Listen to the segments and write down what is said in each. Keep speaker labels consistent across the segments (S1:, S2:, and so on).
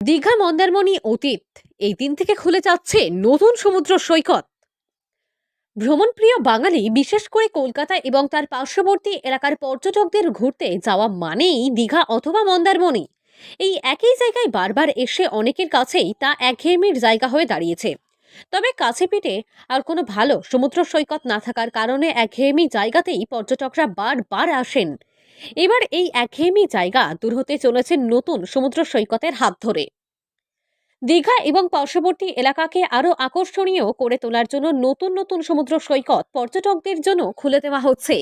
S1: দীঘা মন্দারমণি অতীত এই দিন থেকে খুলে যাচ্ছে নতুন সমুদ্র সৈকত। ভ্রমণপ্রিয় বাঙালি, বিশেষ করে কলকাতা এবং তার পার্শ্ববর্তী এলাকার পর্যটকদের ঘুরতে যাওয়া মানেই দীঘা অথবা মন্দারমণি। এই একই জায়গায় বারবার এসে অনেকের কাছেই তা একঘেয়েমির জায়গা হয়ে দাঁড়িয়েছে। তবে কাছে পিঠে আর কোনো ভালো সমুদ্র সৈকত না থাকার কারণে একঘেয়েমি জায়গাতেই পর্যটকরা বারবার আসেন। এবার এই একঘেয়েমি জায়গা দূর হতে চলেছে নতুন সমুদ্র সৈকতের হাত ধরে। দীঘা এবং পার্শ্ববর্তী এলাকাকে আরো আকর্ষণীয় করে তোলার জন্য নতুন নতুন সমুদ্র সৈকত পর্যটকদের জন্য খুলে দেওয়া হচ্ছে।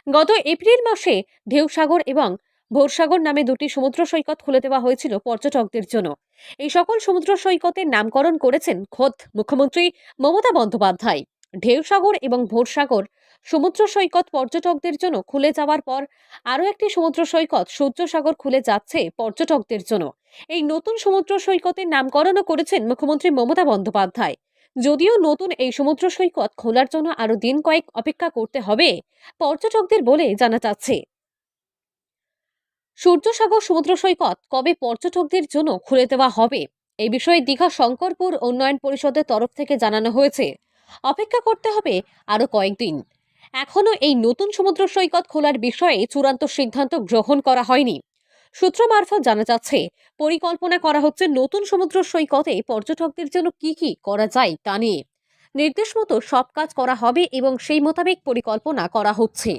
S1: গত এপ্রিল মাসে ঢেউসাগর এবং ভোরসাগর নামে দুটি সমুদ্র সৈকত খুলে দেওয়া হয়েছিল পর্যটকদের জন্য। এই সকল সমুদ্র সৈকতের নামকরণ করেছেন খোদ মুখ্যমন্ত্রী মমতা বন্দ্যোপাধ্যায়। ঢেউসাগর এবং ভোরসাগর সমুদ্র সৈকত পর্যটকদের জন্য খুলে যাওয়ার পর আরও একটি সমুদ্র সৈকত সূর্যসাগর খুলে যাচ্ছে পর্যটকদের জন্য। এই নতুন সমুদ্র সৈকতের নামকরণও করেছেন মুখ্যমন্ত্রী মমতা বন্দ্যোপাধ্যায়। যদিও নতুন এই সমুদ্র সৈকত খোলার জন্য আরো দিন কয়েক অপেক্ষা করতে হবে পর্যটকদের বলে জানা যাচ্ছে। সূর্যসাগর সমুদ্র সৈকত কবে পর্যটকদের জন্য খুলে দেওয়া হবে, এই বিষয়ে দীঘা শঙ্করপুর উন্নয়ন পরিষদের তরফ থেকে জানানো হয়েছে অপেক্ষা করতে হবে আরো কয়েকদিন। এখনো এই নতুন সমুদ্র সৈকত খোলার বিষয়ে চূড়ান্ত সিদ্ধান্ত গ্রহণ করা হয়নি। সূত্র মারফত জানা যাচ্ছে পরিকল্পনা করা হচ্ছে নতুন সমুদ্র সৈকতে পর্যটকদের জন্য কি কি করা যায় তা নিয়ে নির্দেশ মতো সব কাজ করা হবে এবং সেই মোতাবেক পরিকল্পনা করা হচ্ছে।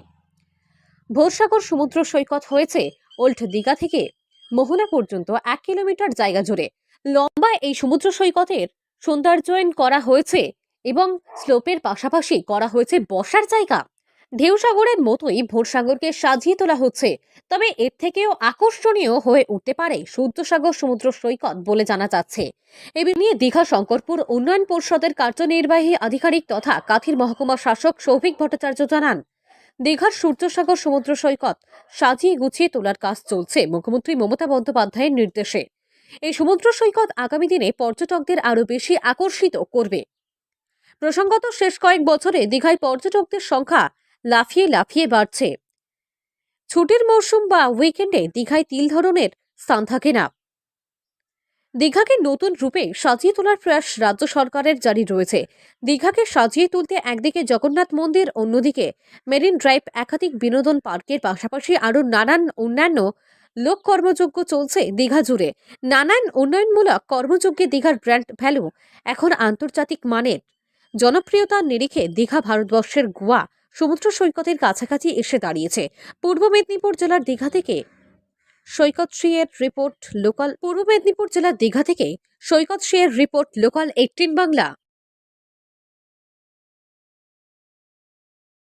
S1: ভোরসাগর সমুদ্র সৈকত হয়েছে ওল্ড দীঘা থেকে মোহনা পর্যন্ত 1 কিলোমিটার জায়গা জুড়ে। লম্বা এই সমুদ্র সৈকতের সৌন্দর্যায়ন করা হয়েছে এবং স্লোপের পাশাপাশি করা হয়েছে বসার জায়গা। ঢেউসাগরের মতোই ভোরসাগরকে সাজিয়ে তোলা হচ্ছে। তবে এর থেকেও আকর্ষণীয় হয়ে উঠতে পারে সূর্যসাগর সমুদ্র সৈকত বলে জানা যাচ্ছে। এ নিয়ে দীঘা শঙ্করপুর উন্নয়ন পরিষদের কার্যনির্বাহী আধিকারিক তথা কাঁথির মহকুমা শাসক সৌভিক ভট্টাচার্য জানান, দীঘার সূর্যসাগর সমুদ্র সৈকত সাজিয়ে গুছিয়ে তোলার কাজ চলছে মুখ্যমন্ত্রী মমতা বন্দ্যোপাধ্যায়ের নির্দেশে। এই সমুদ্র সৈকত আগামী দিনে পর্যটকদের আরো বেশি আকর্ষিত করবে। প্রসঙ্গত, শেষ কয়েক বছরে দীঘায় পর্যটকদের সংখ্যা লাফিয়ে লাফিয়ে বাড়ছে। ছুটির মৌসুম বা উইকেন্ডে দীঘায় তিল ধরনের স্থান থাকে না। দীঘাকে নতুন রূপে সাজিয়ে তোলার প্রয়াস রাজ্য সরকারের জারি রয়েছে। দীঘাকে সাজিয়ে তুলতে একদিকে জগন্নাথ মন্দির, অন্যদিকে মেরিন ড্রাইভ, একাধিক বিনোদন পার্কের পাশাপাশি আরও নানান অন্যান্য লোক কর্মযজ্ঞ চলছে দীঘা জুড়ে। নানান উন্নয়নমূলক কর্মযজ্ঞে দীঘার ব্র্যান্ড ভ্যালু এখন আন্তর্জাতিক মানের। জনপ্রিয়তার নিরিখে দীঘা ভারতবর্ষের গোয়া সমুদ্র সৈকতের কাছাকাছি এসে দাঁড়িয়েছে। পূর্ব মেদিনীপুর জেলার দীঘা থেকে সৈকত শ্রীয়ের রিপোর্ট, লোকাল 18 বাংলা।